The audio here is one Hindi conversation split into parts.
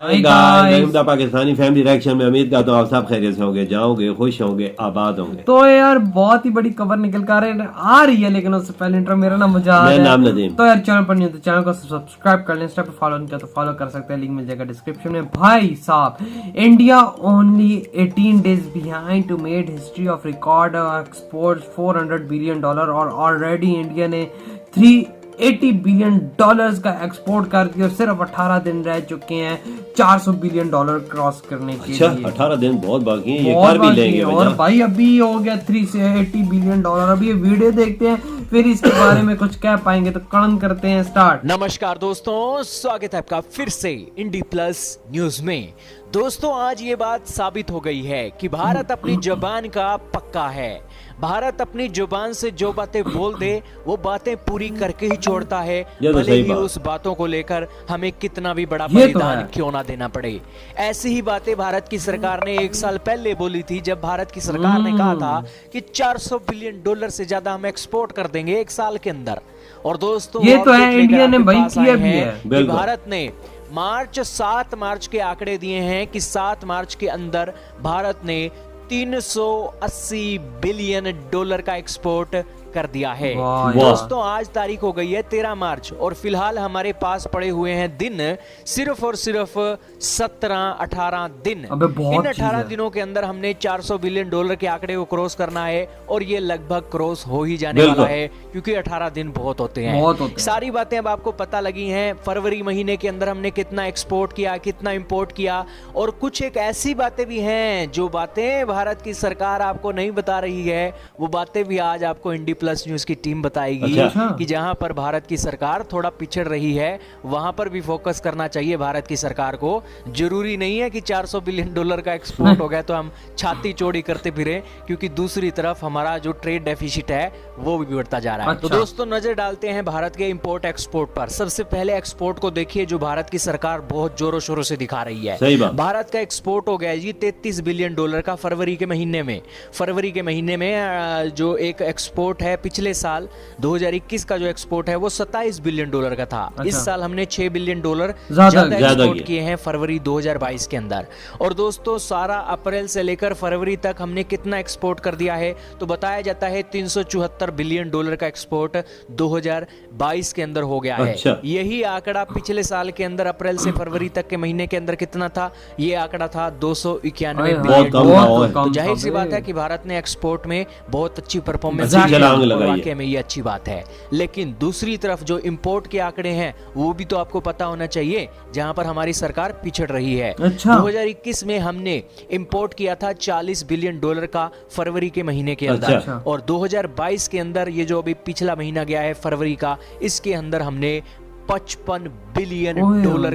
पाकिस्तानी फैमिली रिएक्शन में उम्मीद करता हूँ आप सब खैरियत से होंगे, जाओगे, खुश होंगे, आबाद होंगे। तो यार बहुत ही बड़ी खबर निकल कर आ रही है, लेकिन उससे पहले इंट्रो मेरा नाम मुजाहिद है। नाम नदीम। तो यार चैनल पर नहीं हो तो चैनल को सब्सक्राइब कर लें, इंस्टा पे फॉलो नहीं किया तो फॉलो कर सकते हैं, लिंक मिल जाएगा डिस्क्रिप्शन में। भाई साहब, India only 18 days behind to made history of record export $400 billion और ऑलरेडी इंडिया ने 380 बिलियन डॉलर्स का एक्सपोर्ट कर दिया और सिर्फ 18 दिन रह चुके हैं $400 बिलियन क्रॉस करने के लिए। 18 दिन बहुत बाकी हैं, ये कर भी लेंगे। और भाई अभी हो गया 380 बिलियन डॉलर। अभी ये वीडियो देखते हैं, फिर इसके बारे में कुछ कह पाएंगे। तो कड़न करते हैं स्टार्ट। नमस्कार दोस्तों, स्वागत है आपका फिर से इंडी प्लस न्यूज में। दोस्तों, आज ये बात साबित हो गई है कि भारत अपनी जुबान का पक्का है। भारत अपनी जुबान से जो बातें बोल दे वो बातें पूरी करके ही छोड़ता है, भले ही उस बातों को लेकर हमें कितना भी बड़ा बलिदान क्यों ना देना पड़े। ऐसी ही बातें भारत की सरकार ने 1 साल पहले बोली थी, जब भारत की सरकार ने कहा था कि $400 बिलियन से ज्यादा हम एक्सपोर्ट कर देंगे 1 साल के अंदर। और दोस्तों, ये तो है, इंडिया ने भाई किया भी है। भारत ने 7 मार्च के आंकड़े दिए हैं कि 7 मार्च के अंदर भारत ने $380 बिलियन का एक्सपोर्ट कर दिया है। दोस्तों, आज तारीख हो गई है 13 मार्च और फिलहाल हमारे पास पड़े हुए हैं दिन सिर्फ और सिर्फ 17-18 दिन। इन 18 दिनों के अंदर हमने $400 बिलियन के आंकड़े को क्रॉस करना है और ये लगभग क्रॉस हो ही जाने वाला है, क्योंकि 18 दिन बहुत होते हैं। सारी बातें अब आपको पता लगी हैं। फरवरी महीने के अंदर हमने कितना एक्सपोर्ट किया, कितना इंपोर्ट किया, और कुछ एक ऐसी बातें भी हैं जो बातें भारत की सरकार आपको नहीं बता रही है, वो बातें भी आज आपको इंडी प्लस न्यूज की टीम बताएगी। कि जहां पर भारत की सरकार थोड़ा पिछड़ रही है, वहां पर भी फोकस करना चाहिए भारत की सरकार को। जरूरी नहीं है कि $400 बिलियन का एक्सपोर्ट हो गया तो हम छाती चौड़ी करते फिरे, क्योंकि दूसरी तरफ हमारा जो ट्रेड डेफिसिट है वो भी बढ़ता जा रहा है। तो दोस्तों, नजर डालते हैं भारत के इंपोर्ट एक्सपोर्ट पर। सबसे पहले एक्सपोर्ट को देखिए, जो भारत की सरकार बहुत जोरों शोरों से दिखा रही है। भारत का एक्सपोर्ट हो गया जी $33 बिलियन का फरवरी के महीने में। फरवरी के महीने में जो एक एक्सपोर्ट है, पिछले साल 2021 का जो एक्सपोर्ट है वो $27 बिलियन का था। इस साल हमने $6 बिलियन ज्यादा एक्सपोर्ट किए हैं फरवरी 2022 के अंदर। और दोस्तों, सारा अप्रैल से लेकर फरवरी तक हमने कितना एक्सपोर्ट कर दिया है, तो बताया जाता है $374 बिलियन का एक्सपोर्ट 2022 के अंदर हो गया है। यही आंकड़ा पिछले साल के अंदर अप्रैल से फरवरी तक के महीने के अंदर कितना था? ये आंकड़ा था $291 बिलियन। तो जाहिर सी बात है कि भारत ने एक्सपोर्ट में बहुत अच्छी परफॉर्मेंस वाकई में ये अच्छी बात है। लेकिन दूसरी तरफ जो इंपोर्ट के आंकड़े हैं वो भी तो आपको पता होना चाहिए, जहां पर हमारी सरकार पिछड़ रही है। 2021 में हमने इंपोर्ट किया था $40 बिलियन का फरवरी के महीने के अंदर, और 2022 के अंदर ये जो अभी पिछला महीना गया है फरवरी का, इसके अंदर हमने $55 बिलियन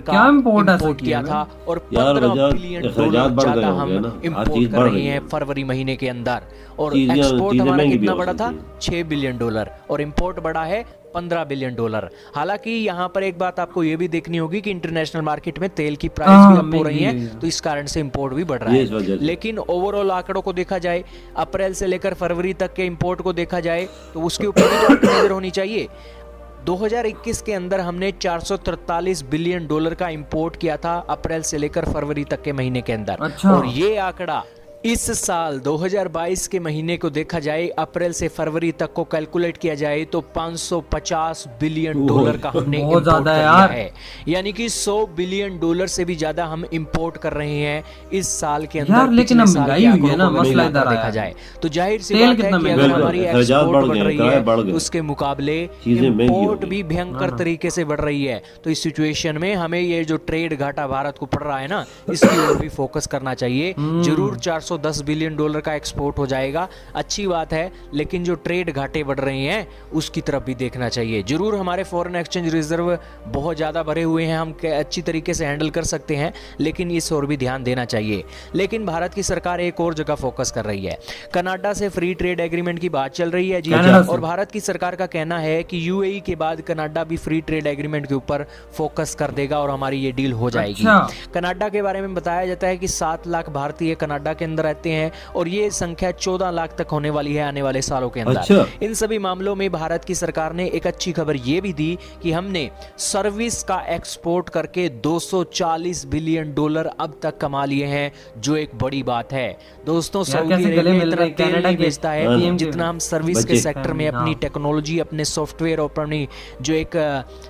का इंपोर्ट किया था, और $15 बिलियन ज्यादा हम इंपोर्ट कर रहे हैं फरवरी महीने के अंदर। और एक्सपोर्ट हमारा कितना बड़ा था? $6 बिलियन, और इंपोर्ट बड़ा है $15 बिलियन। हालांकि यहाँ पर एक बात आपको ये भी देखनी होगी कि इंटरनेशनल मार्केट में तेल की प्राइस भी अप हो रही है, तो इस कारण से इंपोर्ट भी बढ़ रहा है। लेकिन ओवरऑल आंकड़ों को देखा जाए, अप्रैल से लेकर फरवरी तक के इंपोर्ट को देखा जाए, तो उसके ऊपर भी तो नजर होनी चाहिए। 2021 के अंदर हमने $443 बिलियन का इंपोर्ट किया था अप्रैल से लेकर फरवरी तक के महीने के अंदर। और ये आंकड़ा इस साल 2022 के महीने को देखा जाए, अप्रैल से फरवरी तक को कैलकुलेट किया जाए, तो $550 बिलियन का हमने इंपोर्ट कर लिया है। यानी कि $100 बिलियन से भी ज्यादा हम इंपोर्ट कर रहे हैं इस साल के अंदर। लेकिन महंगाई हुई है ना, मसला इधर देखा जाए तो जाहिर सी बात है कि अगर हमारी एक्सपोर्ट बढ़ रही है, उसके मुकाबले इंपोर्ट भी भयंकर तरीके से बढ़ रही है। तो इस सिचुएशन में हमें ये जो ट्रेड घाटा भारत को पड़ रहा है ना, इसकी ओर भी फोकस करना चाहिए। जरूर $410 बिलियन का एक्सपोर्ट हो जाएगा, अच्छी बात है, लेकिन जो ट्रेड घाटे बढ़ रहे हैं उसकी तरफ भी देखना चाहिए। जरूर हमारे फॉरेन एक्सचेंज रिजर्व बहुत ज़्यादा भरे हुए हैं, हम अच्छी तरीके से हैंडल कर सकते हैं, लेकिन इस ओर भी ध्यान देना चाहिए। लेकिन भारत की सरकार एक और जगह फोकस कर रही है। कनाडा से फ्री ट्रेड एग्रीमेंट की बात चल रही है जी, और भारत की सरकार का कहना है कि यूएई के बाद कनाडा भी फ्री ट्रेड एग्रीमेंट के ऊपर फोकस कर देगा और हमारी ये डील हो जाएगी। कनाडा के बारे में बताया जाता है कि 7 लाख भारतीय कनाडा के अंदर रहते हैं और ये संख्या 14 लाख तक होने वाली है आने वाले सालों के अंदर। अच्छा। इन सभी मामलों में भारत की सरकार ने एक अच्छी खबर ये भी दी कि हमने सर्विस का एक्सपोर्ट करके 240 बिलियन डॉलर अब तक कमा लिए हैं, जो एक बड़ी बात है। दोस्तों, सऊदी कैसे गले अरेबिया मिल इतना रहे हैं, तेल कनाडा नहीं के बेचता है PM के जितना हम सर्विस के बच्चे। सेक्टर में अपनी हाँ। टेक्नोलॉजी, अपने सॉफ्टवेयर और अपनी जो एक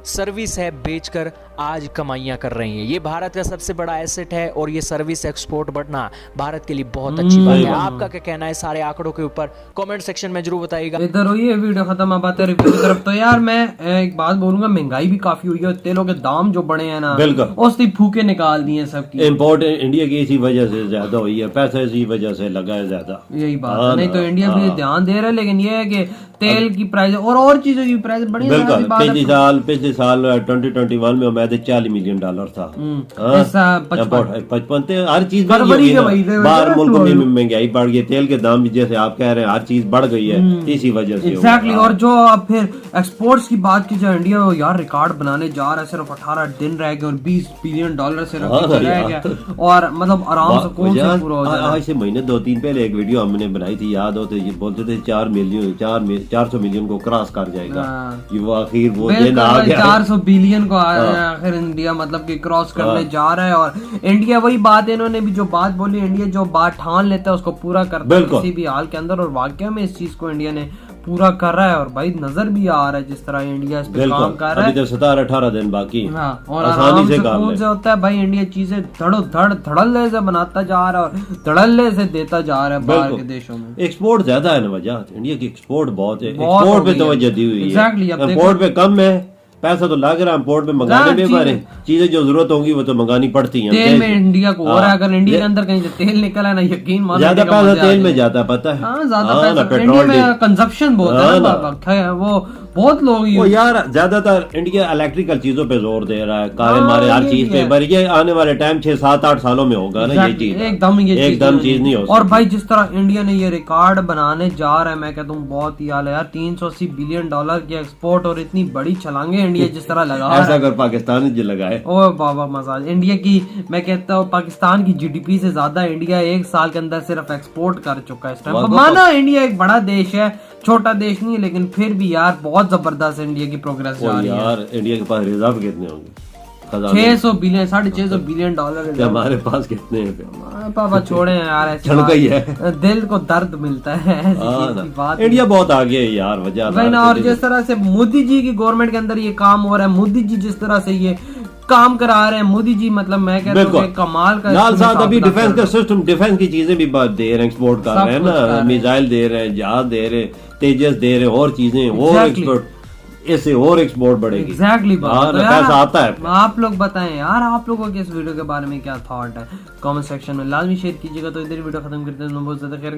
सर्विस है बेचकर आज कमाइयां कर रही हैं। ये भारत का सबसे बड़ा एसेट है और ये सर्विस एक्सपोर्ट बढ़ना भारत के लिए बहुत अच्छी बात है। आपका क्या कहना है सारे आंकड़ों के ऊपर? कमेंट सेक्शन में जरूर बताइएगा। इधर हुई है वीडियो खत्म, अब आते हैं रिव्यू की तरफ। तो यार मैं एक बात बोलूंगा, महंगाई भी काफी हुई है, तेलों के दाम जो बढ़े हैं ना, बिल्कुल उसकी फूके निकाल दिए सबकी। इम्पोर्ट इंडिया की इसी वजह से ज्यादा हुई है, पैसा इसी वजह से लगा है ज्यादा। यही बात है, नहीं तो इंडिया भी ध्यान दे रहा है, लेकिन ये है कि तेल की प्राइस और चीजों की प्राइस बड़ी बिल्कुल। बात पिछले साल 2021 में उम्मीद है $40 मिलियन था। ऐसा 55 हर चीज फरवरी के महीने में बाहर मुल्कों में महंगाई बढ़ गई, तेल के दाम भी जैसे आप कह रहे हैं हर चीज बढ़ गई है, इसी वजह से। एग्जैक्टली। और जो अब फिर एक्सपोर्ट्स की बात की जाए, इंडिया यार रिकॉर्ड बनाने जा रहा है, सिर्फ 18 दिन रह गए और $20 बिलियन सिर्फ रह गया, और मतलब आराम से कौन से पूरा हो जाएगा। आज से महीने 2-3 पहले एक वीडियो हमने बनाई थी, याद हो तो ये बोलते थे 400 मिलियन को क्रॉस कर जाएगा। ये वो आखिर वो दिन आ गया, 400 बिलियन को आखिर इंडिया मतलब कि क्रॉस करने जा रहा है। और इंडिया वही बात है, इन्होंने भी जो बात बोली, इंडिया जो बात ठान लेता है उसको पूरा करता है किसी भी हाल के अंदर, और वाकई में इस चीज को इंडिया ने पूरा कर रहा है। और भाई नजर भी आ रहा है जिस तरह इंडिया इस पे काम कर रहा है। अभी तो 17-18 दिन बाकी। हाँ, और आसानी से काम कौन से होता है भाई, इंडिया चीजें धड़ल्ले से बनाता जा रहा है और धड़ल्ले से देता जा रहा है बाहर के देशों में। एक्सपोर्ट ज्यादा है ना, वजह इंडिया की एक्सपोर्ट बहुत है, बहुत एक्सपोर्ट पे हो गई तवज्जो दी हुई है। Exactly, अब इंपोर्ट पे कम है, पैसा तो लग रहा है इंपोर्ट पे मंगाने में, पर चीजें जो जरूरत होंगी वो तो मंगानी पड़ती हैं। तेल में इंडिया को हो रहा है, अगर इंडिया के अंदर कहीं से तेल निकला ना, यकीन मानो ज्यादा पैसा तेल में जाता है, पता है। हाँ, ज्यादा पैसा इंडिया में कंजप्शन बहुत है, वो बहुत लोग वो यार ज्यादातर इंडिया इलेक्ट्रिकल चीजों पे जोर दे रहा है, कारें मारे हर चीज पे, पर ये आने वाले टाइम 6-7-8 सालों में होगा ना ये चीज, एकदम चीज नहीं हो सकती। और भाई जिस तरह इंडिया ने ये रिकॉर्ड बनाने जा रहा है, मैं कहता हूँ बहुत ही हाल है यार। $380 बिलियन की एक्सपोर्ट और इतनी बड़ी छलांगे इंडिया जिस तरह लगा ऐसा अगर पाकिस्तान जो लगाए, ओ बाबा मजाज। इंडिया की मैं कहता हूँ पाकिस्तान की जीडीपी से ज्यादा इंडिया एक साल के अंदर सिर्फ एक्सपोर्ट कर चुका है इस टाइम। माना इंडिया एक बड़ा देश है, छोटा देश नहीं है, लेकिन फिर भी यार बहुत जबरदस्त इंडिया की प्रोग्रेस जा रही है। यार इंडिया के पास रिजर्व कितने होंगे? 600 बिलियन $650 बिलियन हमारे पास कितने हैं? पापा छोड़े हैं यार, ऐसी छड़का ही है, दिल को दर्द मिलता है ऐसी बात। इंडिया बहुत आगे है यार, वजह और जिस तरह से मोदी जी की गवर्नमेंट के अंदर ये काम हो रहा है, मोदी जी जिस तरह से ये काम करा रहे हैं, मोदी जी मतलब मैं कहता हूँ कमाल का। लाल साहब अभी डिफेंस का सिस्टम, डिफेंस की चीजें भी दे रहे हैं, एक्सपोर्ट कर रहे हैं ना, मिसाइल दे रहे हैं, जहाज दे रहे हैं, तेजस दे रहे हैं, और चीजें और एक्सपोर्ट, ऐसे और एक्सपोर्ट बढ़ेगी। एग्जैक्टली बात। तो पैसा आता है। आप लोग बताएं यार, आप लोगों के इस वीडियो के बारे में क्या थॉट है, कमेंट सेक्शन में लाजमी शेयर कीजिएगा। तो इधर वीडियो खत्म करते हैं, बहुत ज्यादा शेयर